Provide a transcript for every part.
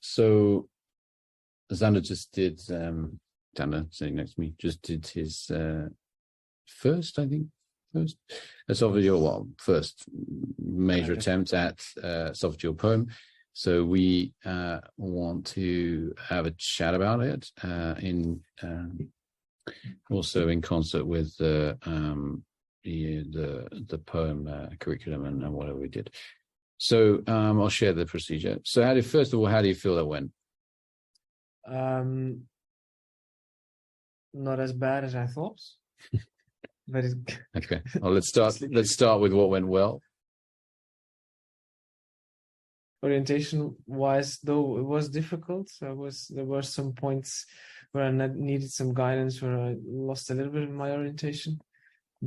So Xander just did, Xander sitting next to me, just did his first esophageal, first major attempt at esophageal poem. So we want to have a chat about it also in concert with the poem curriculum and whatever we did. So I'll share the procedure. So first of all, how do you feel that went? Not as bad as I thought. But okay. Well, let's start with what went well. Orientation wise, though, it was difficult. There were some points where I needed some guidance, where I lost a little bit of my orientation.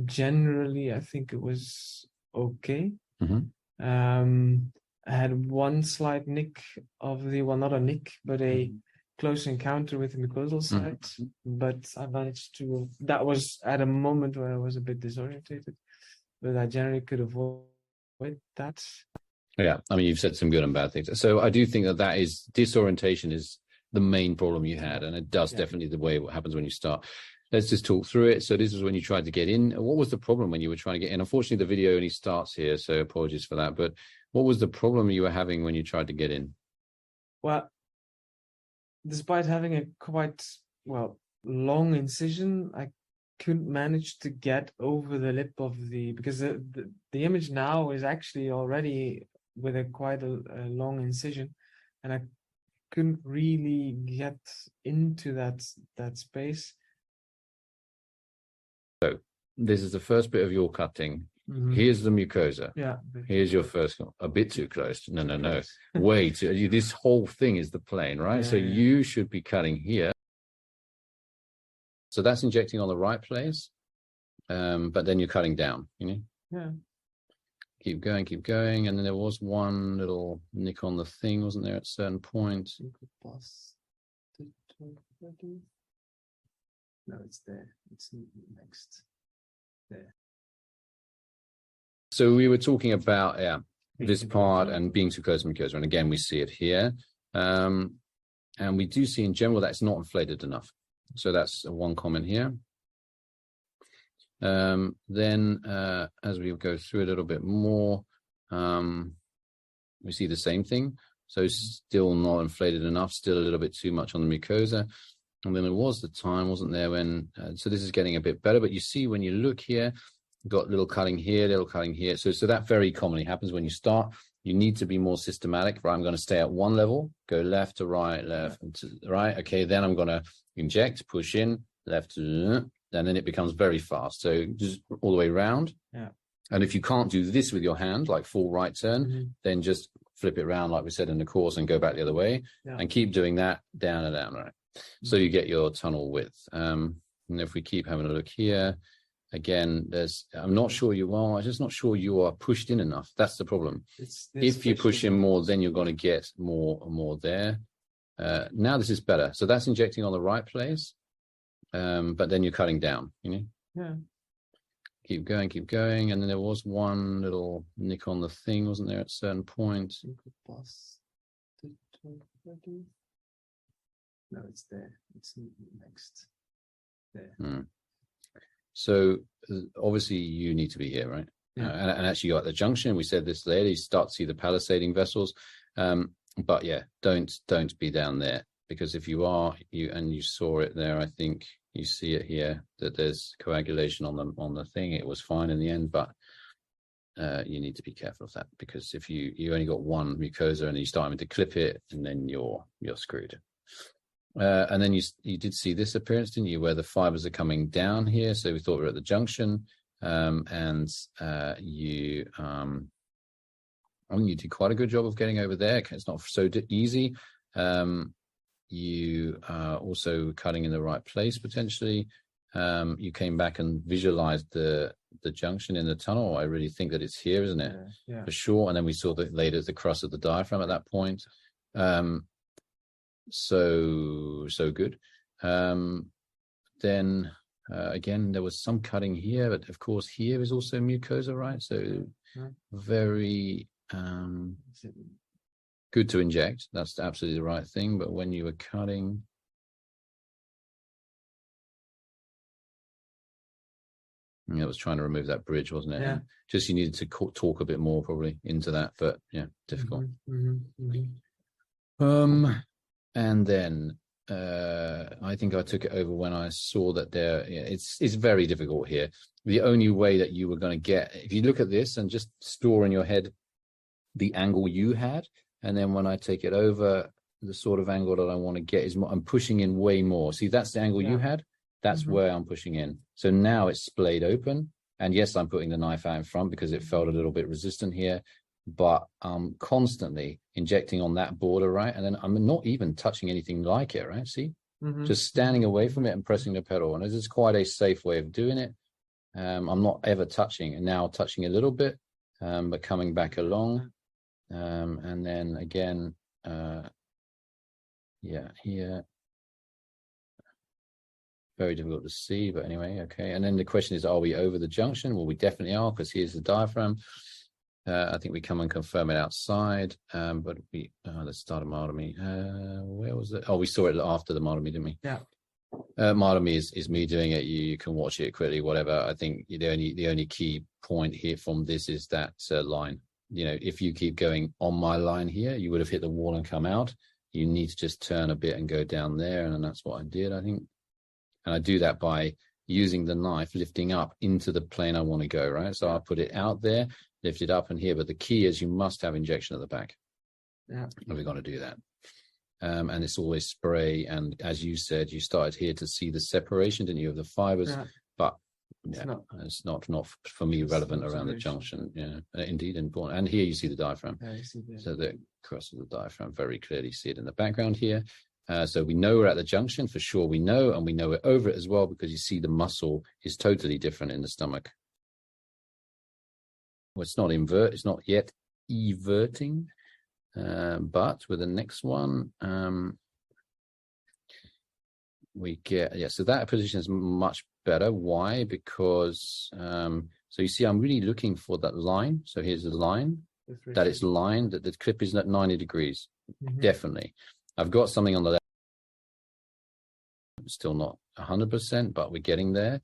Generally, I think it was okay. Mm-hmm. I had one slight nick of not a nick, but a close encounter with the mucosal side. Mm-hmm. But I managed to, that was at a moment where I was a bit disorientated, but I generally could avoid that. Yeah, I mean, you've said some good and bad things. So I do think that is disorientation is the main problem you had, and it does definitely the way what happens when you start. Let's just talk through it. So this is when you tried to get in. What was the problem when you were trying to get in? Unfortunately, the video only starts here, so apologies for that. But what was the problem you were having when you tried to get in? Well, despite having a quite, long incision, I couldn't manage to get over the lip of because the image now is actually already with quite a long incision, and I couldn't really get into that space. So this is the first bit of your cutting. Mm-hmm. Here's the mucosa. Yeah. Here's your first, a bit too close. No. Way too. This whole thing is the plane, right? Yeah, so you should be cutting here. So that's injecting on the right place. But then you're cutting down, Yeah. Keep going. And then there was one little nick on the thing, wasn't there, at a certain point? No, it's there. It's next. There. So we were talking about this part and being too close to mucosa. And again, we see it here. And we do see in general that it's not inflated enough. So that's one comment here. Then as we go through a little bit more, we see the same thing. So still not inflated enough, still a little bit too much on the mucosa. And then there was the time, wasn't there, when, so this is getting a bit better, but you see when you look here, got little cutting here, little cutting here. So that very commonly happens when you start. You need to be more systematic, right? I'm going to stay at one level, go left to right, left to right. Okay, then I'm going to inject, push in, left to, and then it becomes very fast. So just all the way around. Yeah. And if you can't do this with your hand, like full right turn, then just flip it around like we said in the course and go back the other way and keep doing that down and down, right? So you get your tunnel width. And if we keep having a look here, again, I'm just not sure you are pushed in enough. That's the problem. If you push in more, then you're going to get more there. Now this is better. So that's injecting on the right place. But then you're cutting down, Yeah. Keep going. And then there was one little nick on the thing, wasn't there, at a certain point? No, it's there. It's next. There. So obviously you need to be here, right? Yeah. And actually you're at the junction. We said this later, you start to see the palisading vessels. But yeah, don't be down there, because if you are, you saw it there, I think you see it here, that there's coagulation on the thing. It was fine in the end, but you need to be careful of that, because if you only got one mucosa and you start having to clip it, and then you're screwed. And then you did see this appearance, didn't you, where the fibers are coming down here. So we thought we were at the junction, and you did quite a good job of getting over there. It's not so easy. You are also cutting in the right place potentially. You came back and visualized the junction in the tunnel. I really think that it's here, isn't it? Yeah. For sure. And then we saw that later the cross of the diaphragm at that point. So good. Then again, there was some cutting here, but of course here is also mucosa, right? So very good to inject. That's absolutely the right thing. But when you were cutting, I was trying to remove that bridge, wasn't it? Yeah. And just you needed to talk a bit more probably into that, but yeah, difficult. And then I think I took it over when I saw that it's very difficult here. The only way that you were going to get, if you look at this and just store in your head the angle you had, and then when I take it over, the sort of angle that I want to get is more, I'm pushing in way more. See, that's the angle you had. That's where I'm pushing in. So now it's splayed open. And yes, I'm putting the knife out in front because it felt a little bit resistant here, but I'm constantly injecting on that border, right? And then I'm not even touching anything like it, right? See, just standing away from it and pressing the pedal. And this is quite a safe way of doing it. I'm not ever touching, and now touching a little bit, but coming back along. And then again, here. Very difficult to see, but anyway, okay. And then the question is, are we over the junction? Well, we definitely are, because here's the diaphragm. I think we come and confirm it outside, but let's start a myotomy. Where was it? Oh, we saw it after the myotomy, didn't we? Yeah. Myotomy is me doing it. You can watch it quickly, whatever. I think the only key point here from this is that line. You know, if you keep going on my line here, you would have hit the wall and come out. You need to just turn a bit and go down there, and that's what I did, I think. And I do that by using the knife, lifting up into the plane I want to go, right? So I'll put it out there, lift it up and here. But the key is you must have injection at the back. Yeah. And we're going to do that. And it's always spray. And as you said, you started here to see the separation, didn't you, of the fibers? Yeah. But it's not for me relevant around the junction. Yeah, indeed important. And here you see the diaphragm. Yeah, you see that. So the cross of the diaphragm, very clearly see it in the background here. So we know we're at the junction for sure. We know, and we know we're over it as well, because you see the muscle is totally different in the stomach. Well, it's not yet everting, but with the next one, we get, so that position is much better. Why? Because, so you see, I'm really looking for that line. So here's the line, that it's lined, that the clip is at 90 degrees, definitely. I've got something on the left, still not 100%, but we're getting there.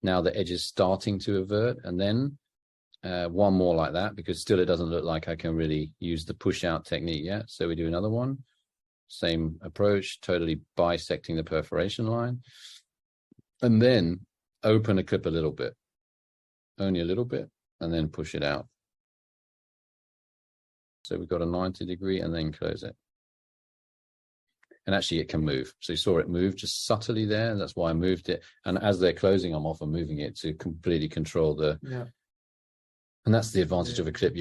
Now the edge is starting to avert, and then one more like that, because still it doesn't look like I can really use the push out technique yet. So we do another one, same approach, totally bisecting the perforation line, and then open a clip a little bit, only a little bit, and then push it out. So we've got a 90 degree and then close it. And actually it can move. So you saw it move just subtly there. And that's why I moved it. And as they're closing, I'm often moving it to completely control the, and that's the advantage of a clip.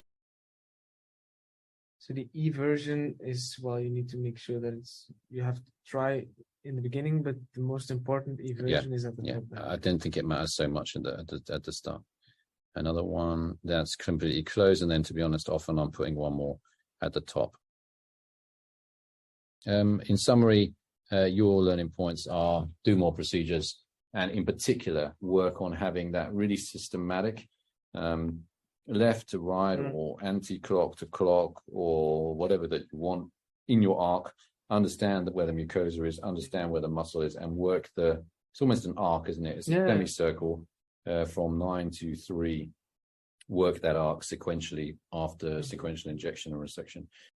So the eversion is, well, you need to make sure that you have to try in the beginning, but the most important eversion is at the top. I don't think it matters so much at the start. Another one that's completely closed. And then, to be honest, often I'm putting one more at the top. In summary, your learning points are do more procedures, and in particular, work on having that really systematic left to right or anti-clock to clock or whatever that you want in your arc. Understand where the mucosa is, understand where the muscle is, and work it's almost an arc, isn't it? It's a semicircle from 9 to 3. Work that arc sequentially after sequential injection or resection.